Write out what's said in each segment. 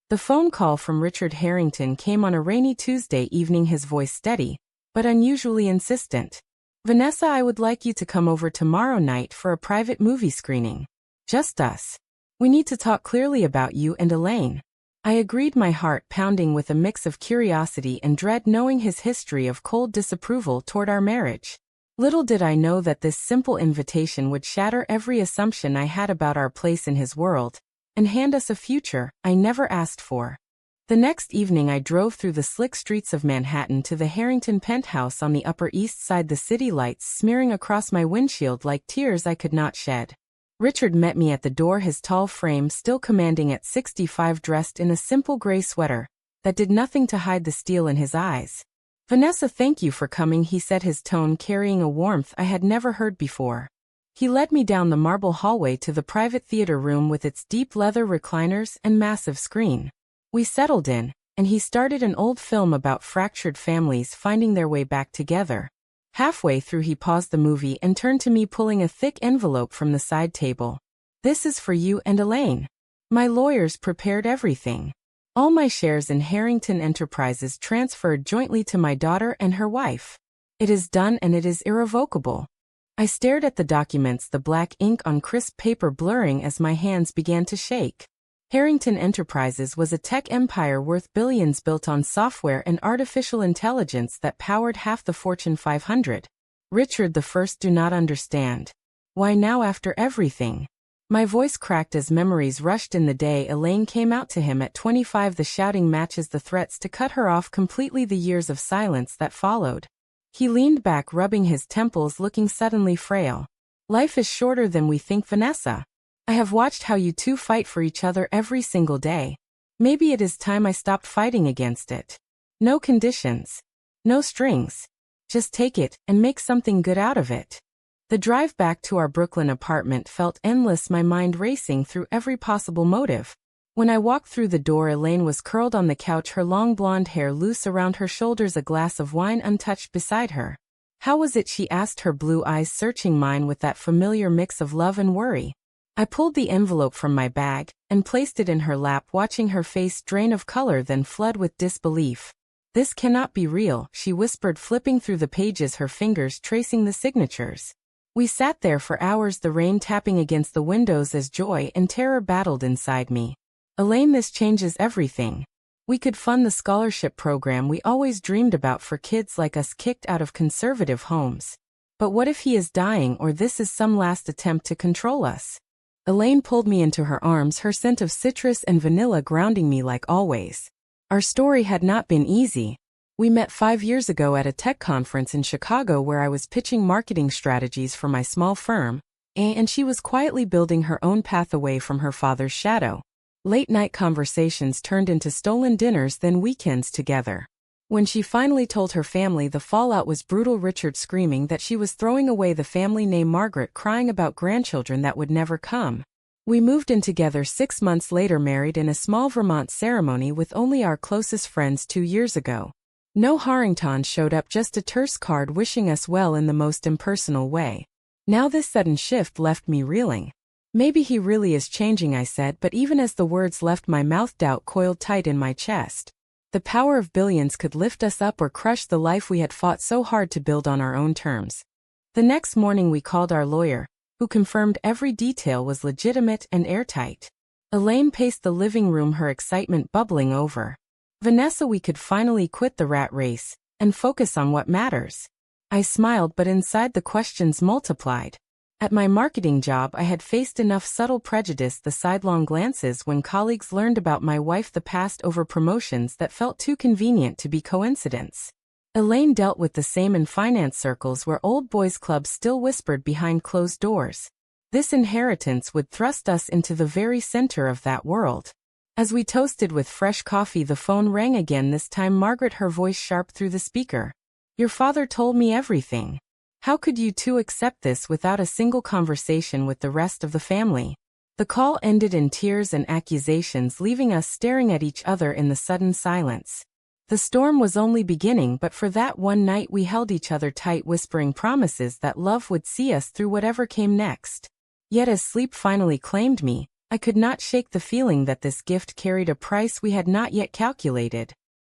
The phone call from Richard Harrington came on a rainy Tuesday evening, his voice steady, but unusually insistent. "Vanessa, I would like you to come over tomorrow night for a private movie screening. Just us. We need to talk clearly about you and Elaine." I agreed, my heart pounding with a mix of curiosity and dread, knowing his history of cold disapproval toward our marriage. Little did I know that this simple invitation would shatter every assumption I had about our place in his world, and hand us a future I never asked for. The next evening I drove through the slick streets of Manhattan to the Harrington penthouse on the Upper East Side, the city lights smearing across my windshield like tears I could not shed. Richard met me at the door, his tall frame still commanding at 65, dressed in a simple gray sweater that did nothing to hide the steel in his eyes. "Vanessa, thank you for coming," he said, his tone carrying a warmth I had never heard before. He led me down the marble hallway to the private theater room with its deep leather recliners and massive screen. We settled in, and he started an old film about fractured families finding their way back together. Halfway through he paused the movie and turned to me, pulling a thick envelope from the side table. "This is for you and Elaine. My lawyers prepared everything. All my shares in Harrington Enterprises transferred jointly to my daughter and her wife. It is done and it is irrevocable." I stared at the documents, the black ink on crisp paper blurring as my hands began to shake. Harrington Enterprises was a tech empire worth billions, built on software and artificial intelligence that powered half the Fortune 500. Richard the First, do not understand. Why now, after everything? My voice cracked as memories rushed. In the day Elaine came out to him at 25, the shouting matches, the threats to cut her off completely, the years of silence that followed. He leaned back, rubbing his temples, looking suddenly frail. "Life is shorter than we think, Vanessa. I have watched how you two fight for each other every single day. Maybe it is time I stopped fighting against it. No conditions. No strings. Just take it and make something good out of it." The drive back to our Brooklyn apartment felt endless, my mind racing through every possible motive. When I walked through the door, Elaine was curled on the couch, her long blonde hair loose around her shoulders, a glass of wine untouched beside her. "How was it?" she asked, her blue eyes searching mine with that familiar mix of love and worry. I pulled the envelope from my bag and placed it in her lap, watching her face drain of color then flood with disbelief. "This cannot be real," she whispered, flipping through the pages, her fingers tracing the signatures. We sat there for hours, the rain tapping against the windows as joy and terror battled inside me. "Elaine, this changes everything. We could fund the scholarship program we always dreamed about for kids like us kicked out of conservative homes. But what if he is dying, or this is some last attempt to control us?" Elaine pulled me into her arms, her scent of citrus and vanilla grounding me like always. Our story had not been easy. We met 5 years ago at a tech conference in Chicago where I was pitching marketing strategies for my small firm, and she was quietly building her own path away from her father's shadow. Late-night conversations turned into stolen dinners, then weekends together. When she finally told her family, the fallout was brutal. Richard screaming that she was throwing away the family name, Margaret crying about grandchildren that would never come. We moved in together 6 months later, married in a small Vermont ceremony with only our closest friends 2 years ago. No Harrington showed up, just a terse card wishing us well in the most impersonal way. Now this sudden shift left me reeling. "Maybe he really is changing," I said, but even as the words left my mouth, doubt coiled tight in my chest. The power of billions could lift us up or crush the life we had fought so hard to build on our own terms. The next morning we called our lawyer, who confirmed every detail was legitimate and airtight. Elaine paced the living room, her excitement bubbling over. "Vanessa, we could finally quit the rat race and focus on what matters." I smiled, but inside the questions multiplied. At my marketing job I had faced enough subtle prejudice, the sidelong glances when colleagues learned about my wife, the past over promotions that felt too convenient to be coincidence. Elaine dealt with the same in finance circles where old boys clubs still whispered behind closed doors. This inheritance would thrust us into the very center of that world. As we toasted with fresh coffee, the phone rang again, this time Margaret, her voice sharp through the speaker. "Your father told me everything. How could you two accept this without a single conversation with the rest of the family?" The call ended in tears and accusations, leaving us staring at each other in the sudden silence. The storm was only beginning, but for that one night we held each other tight, whispering promises that love would see us through whatever came next. Yet as sleep finally claimed me, I could not shake the feeling that this gift carried a price we had not yet calculated.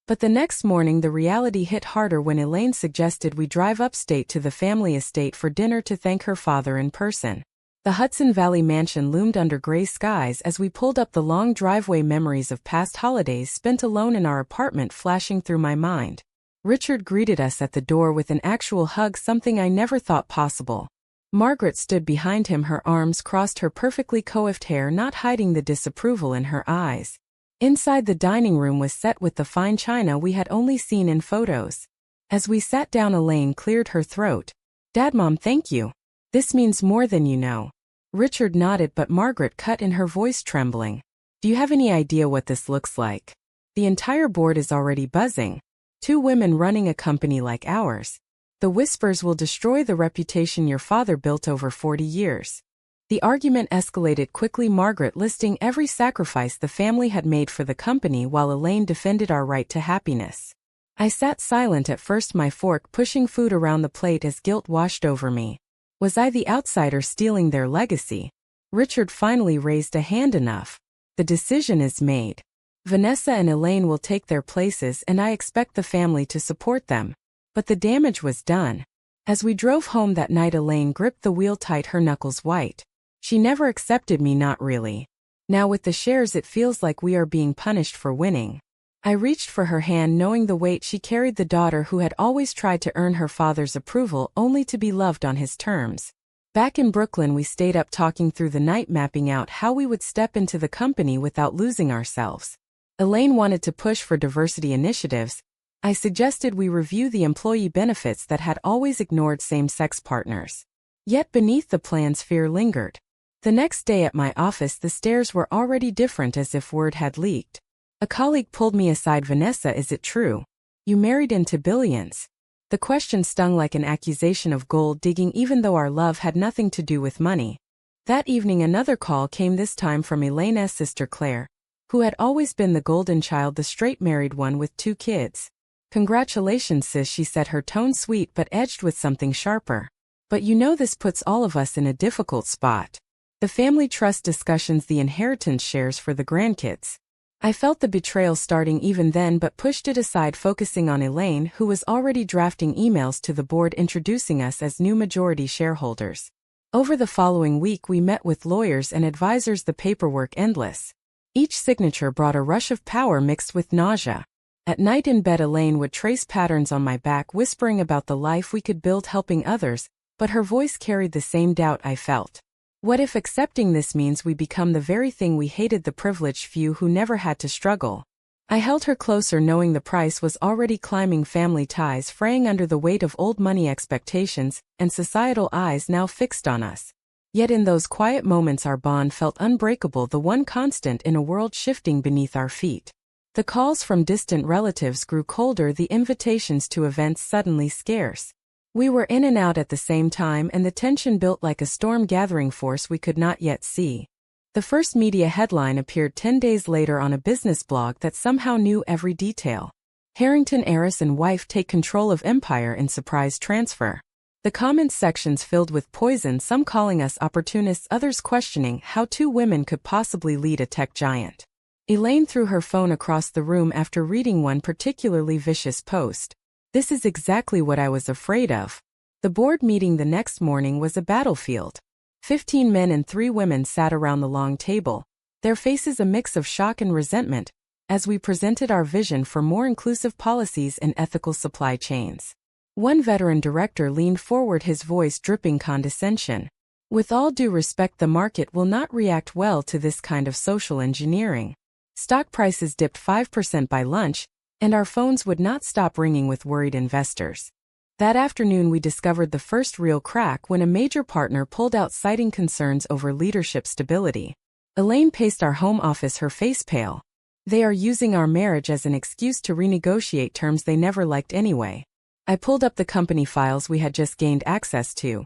But the next morning the reality hit harder when Elaine suggested we drive upstate to the family estate for dinner to thank her father in person. The Hudson Valley mansion loomed under gray skies as we pulled up the long driveway, memories of past holidays spent alone in our apartment flashing through my mind. Richard greeted us at the door with an actual hug, something I never thought possible. Margaret stood behind him, her arms crossed, her perfectly coiffed hair not hiding the disapproval in her eyes. Inside, the dining room was set with the fine china we had only seen in photos. As we sat down, Elaine cleared her throat. "Dad, Mom, thank you. This means more than you know." Richard nodded, but Margaret cut in, her voice trembling. "Do you have any idea what this looks like? The entire board is already buzzing. 2 women running a company like ours. The whispers will destroy the reputation your father built over 40 years. The argument escalated quickly, Margaret listing every sacrifice the family had made for the company while Elaine defended our right to happiness. I sat silent at first, my fork pushing food around the plate as guilt washed over me. Was I the outsider stealing their legacy? Richard finally raised a hand. "Enough. The decision is made. Vanessa and Elaine will take their places and I expect the family to support them." But the damage was done. As we drove home that night, Elaine gripped the wheel tight, her knuckles white. She never accepted me, not really. Now with the shares it feels like we are being punished for winning. I reached for her hand, knowing the weight she carried, the daughter who had always tried to earn her father's approval only to be loved on his terms. Back in Brooklyn we stayed up talking through the night, mapping out how we would step into the company without losing ourselves. Elaine wanted to push for diversity initiatives. I suggested we review the employee benefits that had always ignored same-sex partners. Yet beneath the plans, fear lingered. The next day at my office the stares were already different, as if word had leaked. A colleague pulled me aside. "Vanessa, is it true? You married into billions?" The question stung like an accusation of gold digging, even though our love had nothing to do with money. That evening another call came, this time from Elaine's sister Claire, who had always been the golden child, the straight married one with 2 kids. "Congratulations, sis," she said, her tone sweet but edged with something sharper. "But you know this puts all of us in a difficult spot. The family trust discussions, the inheritance shares for the grandkids." I felt the betrayal starting even then, but pushed it aside, focusing on Elaine, who was already drafting emails to the board introducing us as new majority shareholders. Over the following week we met with lawyers and advisors, the paperwork endless. Each signature brought a rush of power mixed with nausea. At night in bed Elaine would trace patterns on my back, whispering about the life we could build helping others, but her voice carried the same doubt I felt. What if accepting this means we become the very thing we hated, the privileged few who never had to struggle? I held her closer, knowing the price was already climbing, family ties fraying under the weight of old money expectations and societal eyes now fixed on us. Yet in those quiet moments our bond felt unbreakable, the one constant in a world shifting beneath our feet. The calls from distant relatives grew colder, the invitations to events suddenly scarce. We were in and out at the same time, and the tension built like a storm gathering force we could not yet see. The first media headline appeared 10 days later on a business blog that somehow knew every detail. "Harrington heiress and wife take control of empire in surprise transfer." The comments sections filled with poison, some calling us opportunists, others questioning how 2 women could possibly lead a tech giant. Elaine threw her phone across the room after reading one particularly vicious post. "This is exactly what I was afraid of." The board meeting the next morning was a battlefield. 15 men and 3 women sat around the long table, their faces a mix of shock and resentment, as we presented our vision for more inclusive policies and ethical supply chains. One veteran director leaned forward, his voice dripping condescension. "With all due respect, the market will not react well to this kind of social engineering." Stock prices dipped 5% by lunch, and our phones would not stop ringing with worried investors. That afternoon we discovered the first real crack when a major partner pulled out, citing concerns over leadership stability. Elaine paced our home office, her face pale. "They are using our marriage as an excuse to renegotiate terms they never liked anyway." I pulled up the company files we had just gained access to,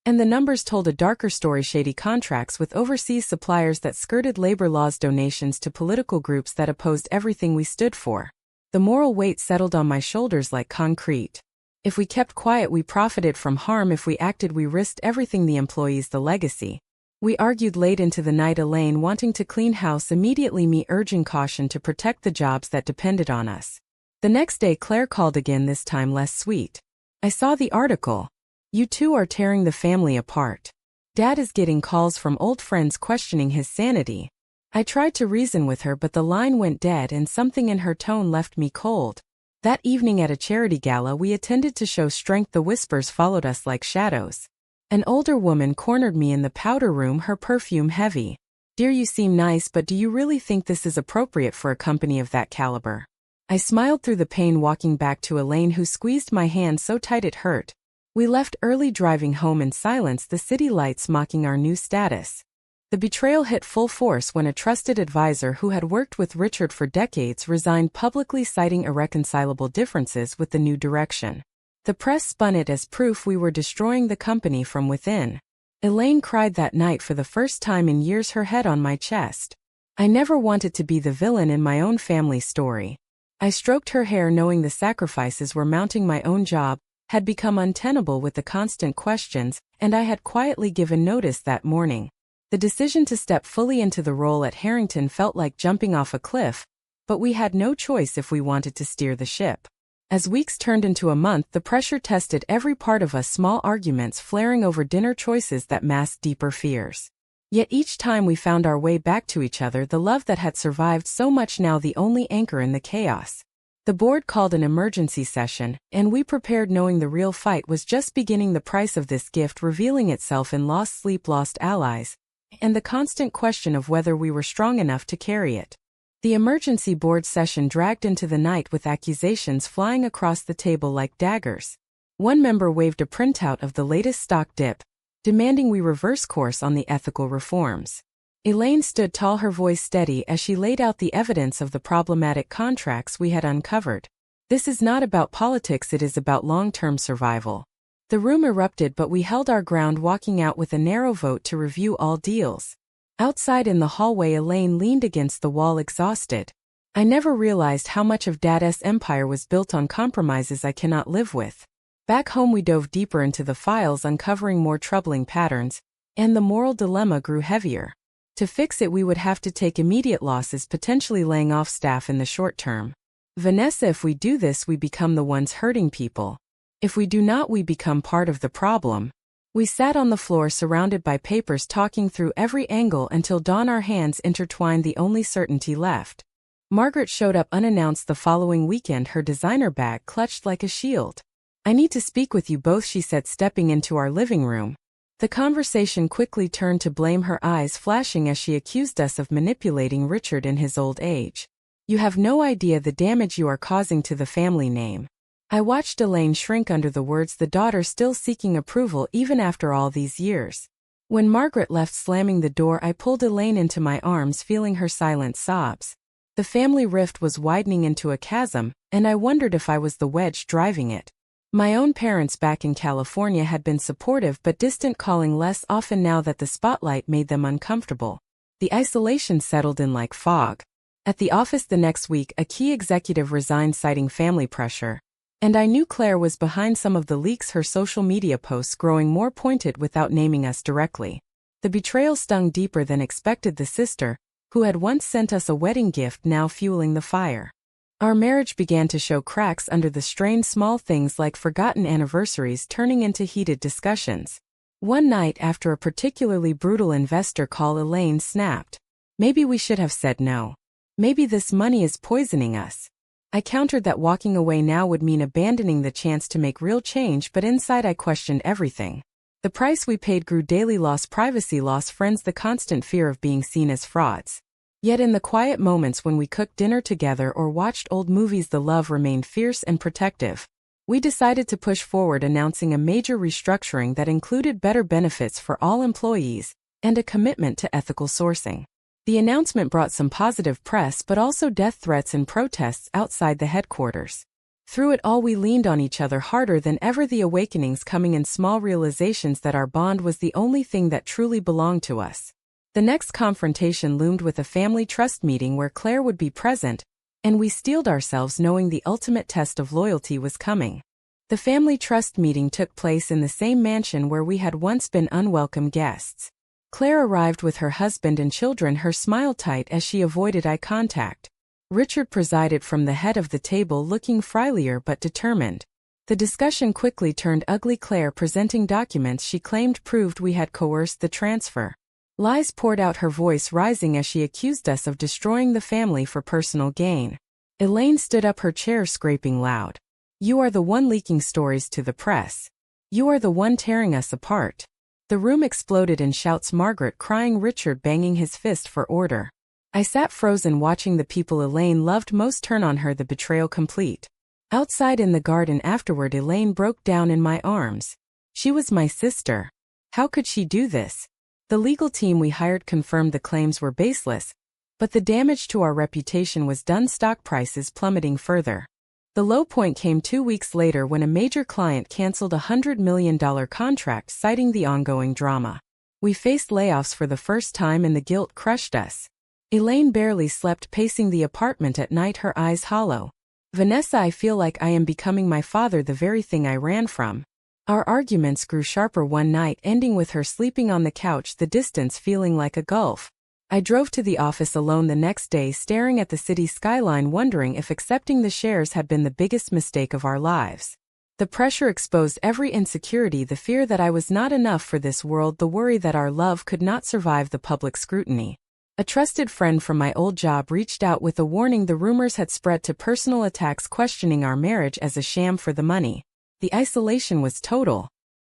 and the numbers told a darker story: shady contracts with overseas suppliers that skirted labor laws, donations to political groups that opposed everything we stood for. The moral weight settled on my shoulders like concrete. If we kept quiet, we profited from harm. If we acted, we risked everything: the employees, the legacy. We argued late into the night, Elaine wanting to clean house immediately, me urging caution to protect the jobs that depended on us. The next day Claire called again, this time less sweet. I saw the article. You two are tearing the family apart. Dad is getting calls from old friends questioning his sanity. I tried to reason with her, but the line went dead and something in her tone left me cold. That evening at a charity gala we attended to show strength, the whispers followed us like shadows. An older woman cornered me in the powder room, her perfume heavy. Dear, you seem nice, but do you really think this is appropriate for a company of that caliber? I smiled through the pain, walking back to Elaine, who squeezed my hand so tight it hurt. We left early, driving home in silence, the city lights mocking our new status. The betrayal hit full force when a trusted advisor who had worked with Richard for decades resigned publicly, citing irreconcilable differences with the new direction. The press spun it as proof we were destroying the company from within. Elaine cried that night for the first time in years, her head on my chest. I never wanted to be the villain in my own family story. I stroked her hair, knowing the sacrifices were mounting. My own job had become untenable with the constant questions, and I had quietly given notice that morning. The decision to step fully into the role at Harrington felt like jumping off a cliff, but we had no choice if we wanted to steer the ship. As weeks turned into a month, the pressure tested every part of us, small arguments flaring over dinner choices that masked deeper fears. Yet each time we found our way back to each other, the love that had survived so much, now the only anchor in the chaos. The board called an emergency session, and we prepared, knowing the real fight was just beginning. The price of this gift revealing itself in lost sleep, lost allies, and the constant question of whether we were strong enough to carry it. The emergency board session dragged into the night, with accusations flying across the table like daggers. One member waved a printout of the latest stock dip, demanding we reverse course on the ethical reforms. Elaine stood tall, her voice steady as she laid out the evidence of the problematic contracts we had uncovered. This is not about politics, it is about long-term survival. The room erupted, but we held our ground, walking out with a narrow vote to review all deals. Outside in the hallway, Elaine leaned against the wall, exhausted. I never realized how much of Dad's empire was built on compromises I cannot live with. Back home we dove deeper into the files, uncovering more troubling patterns, and the moral dilemma grew heavier. To fix it, we would have to take immediate losses, potentially laying off staff in the short term. Vanessa, if we do this, we become the ones hurting people. If we do not, we become part of the problem. We sat on the floor, surrounded by papers, talking through every angle until dawn, our hands intertwined, the only certainty left. Margaret showed up unannounced the following weekend, her designer bag clutched like a shield. I need to speak with you both, she said, stepping into our living room. The conversation quickly turned to blame, her eyes flashing as she accused us of manipulating Richard in his old age. You have no idea the damage you are causing to the family name. I watched Elaine shrink under the words, the daughter still seeking approval even after all these years. When Margaret left, slamming the door, I pulled Elaine into my arms, feeling her silent sobs. The family rift was widening into a chasm, and I wondered if I was the wedge driving it. My own parents back in California had been supportive but distant, calling less often now that the spotlight made them uncomfortable. The isolation settled in like fog. At the office the next week, a key executive resigned, citing family pressure. And I knew Claire was behind some of the leaks, her social media posts growing more pointed without naming us directly. The betrayal stung deeper than expected, the sister, who had once sent us a wedding gift, now fueling the fire. Our marriage began to show cracks under the strain, small things like forgotten anniversaries turning into heated discussions. One night, after a particularly brutal investor call, Elaine snapped. Maybe we should have said no. Maybe this money is poisoning us. I countered that walking away now would mean abandoning the chance to make real change, but inside I questioned everything. The price we paid grew daily: lost privacy, lost friends, the constant fear of being seen as frauds. Yet in the quiet moments when we cooked dinner together or watched old movies, the love remained fierce and protective. We decided to push forward, announcing a major restructuring that included better benefits for all employees and a commitment to ethical sourcing. The announcement brought some positive press, but also death threats and protests outside the headquarters. Through it all, we leaned on each other harder than ever, the awakenings coming in small realizations that our bond was the only thing that truly belonged to us. The next confrontation loomed, with a family trust meeting where Claire would be present, and we steeled ourselves knowing the ultimate test of loyalty was coming. The family trust meeting took place in the same mansion where we had once been unwelcome guests. Claire arrived with her husband and children, her smile tight as she avoided eye contact. Richard presided from the head of the table, looking friendlier but determined. The discussion quickly turned ugly, Claire presenting documents she claimed proved we had coerced the transfer. Lies poured out, her voice rising as she accused us of destroying the family for personal gain. Elaine stood up, her chair scraping loud. "You are the one leaking stories to the press. You are the one tearing us apart." The room exploded in shouts, Margaret crying, Richard banging his fist for order. I sat frozen, watching the people Elaine loved most turn on her, the betrayal complete. Outside in the garden afterward, Elaine broke down in my arms. She was my sister. How could she do this? The legal team we hired confirmed the claims were baseless, but the damage to our reputation was done, stock prices plummeting further. The low point came 2 weeks later when a major client canceled a $100 million contract, citing the ongoing drama. We faced layoffs for the first time and the guilt crushed us. Elaine barely slept, pacing the apartment at night, her eyes hollow. "Vanessa, I feel like I am becoming my father, the very thing I ran from." Our arguments grew sharper one night, ending with her sleeping on the couch, the distance feeling like a gulf. I drove to the office alone the next day, staring at the city skyline, wondering if accepting the shares had been the biggest mistake of our lives. The pressure exposed every insecurity, the fear that I was not enough for this world, the worry that our love could not survive the public scrutiny. A trusted friend from my old job reached out with a warning. The rumors had spread to personal attacks, questioning our marriage as a sham for the money. The isolation was total.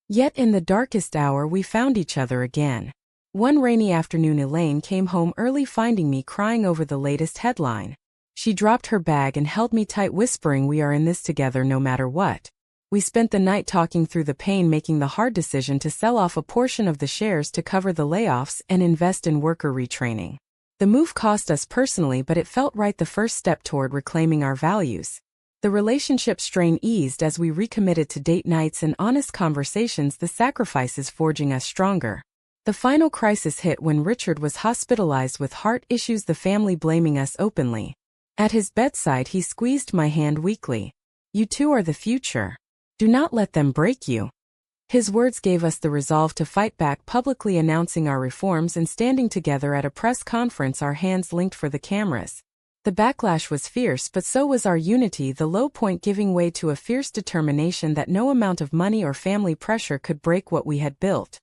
Yet in the darkest hour we found each other again. One rainy afternoon, Elaine came home early, finding me crying over the latest headline. She dropped her bag and held me tight, whispering, "We are in this together no matter what." We spent the night talking through the pain, making the hard decision to sell off a portion of the shares to cover the layoffs and invest in worker retraining. The move cost us personally, but it felt right, the first step toward reclaiming our values. The relationship strain eased as we recommitted to date nights and honest conversations, the sacrifices forging us stronger. The final crisis hit when Richard was hospitalized with heart issues, the family blaming us openly. At his bedside, he squeezed my hand weakly. "You two are the future. Do not let them break you." His words gave us the resolve to fight back, publicly announcing our reforms and standing together at a press conference, our hands linked for the cameras. The backlash was fierce, but so was our unity, the low point giving way to a fierce determination that no amount of money or family pressure could break what we had built.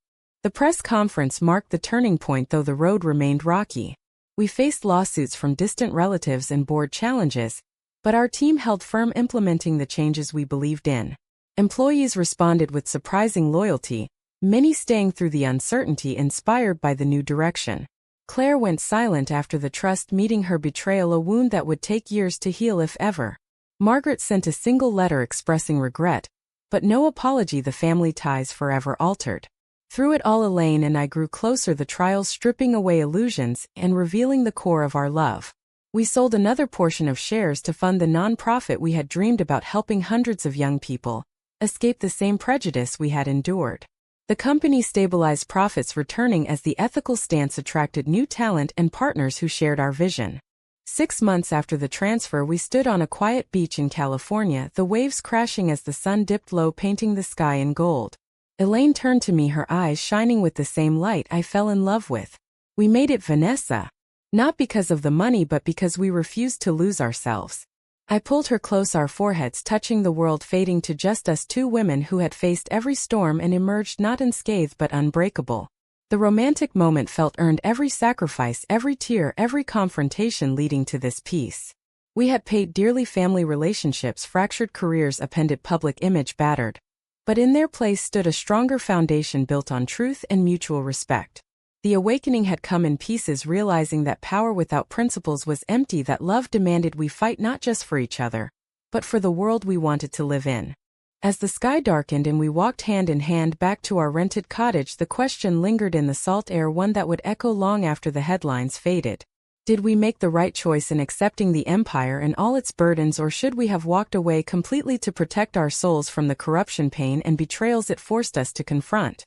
The press conference marked the turning point, though the road remained rocky. We faced lawsuits from distant relatives and board challenges, but our team held firm, implementing the changes we believed in. Employees responded with surprising loyalty, many staying through the uncertainty, inspired by the new direction. Claire went silent after the trust meeting, her betrayal a wound that would take years to heal if ever. Margaret sent a single letter expressing regret, but no apology, the family ties forever altered. Through it all, Elaine and I grew closer, the trials stripping away illusions and revealing the core of our love. We sold another portion of shares to fund the nonprofit we had dreamed about, helping hundreds of young people escape the same prejudice we had endured. The company stabilized, profits returning as the ethical stance attracted new talent and partners who shared our vision. 6 months after the transfer, we stood on a quiet beach in California, the waves crashing as the sun dipped low, painting the sky in gold. Elaine turned to me, her eyes shining with the same light I fell in love with. "We made it, Vanessa. Not because of the money, but because we refused to lose ourselves." I pulled her close, our foreheads touching, the world fading to just us, two women who had faced every storm and emerged not unscathed but unbreakable. The romantic moment felt earned, every sacrifice, every tear, every confrontation leading to this peace. We had paid dearly, family relationships fractured, careers upended, public image battered. But in their place stood a stronger foundation built on truth and mutual respect. The awakening had come in pieces, realizing that power without principles was empty, that love demanded we fight not just for each other, but for the world we wanted to live in. As the sky darkened and we walked hand in hand back to our rented cottage, the question lingered in the salt air, one that would echo long after the headlines faded. Did we make the right choice in accepting the empire and all its burdens, or should we have walked away completely to protect our souls from the corruption, pain, and betrayals it forced us to confront?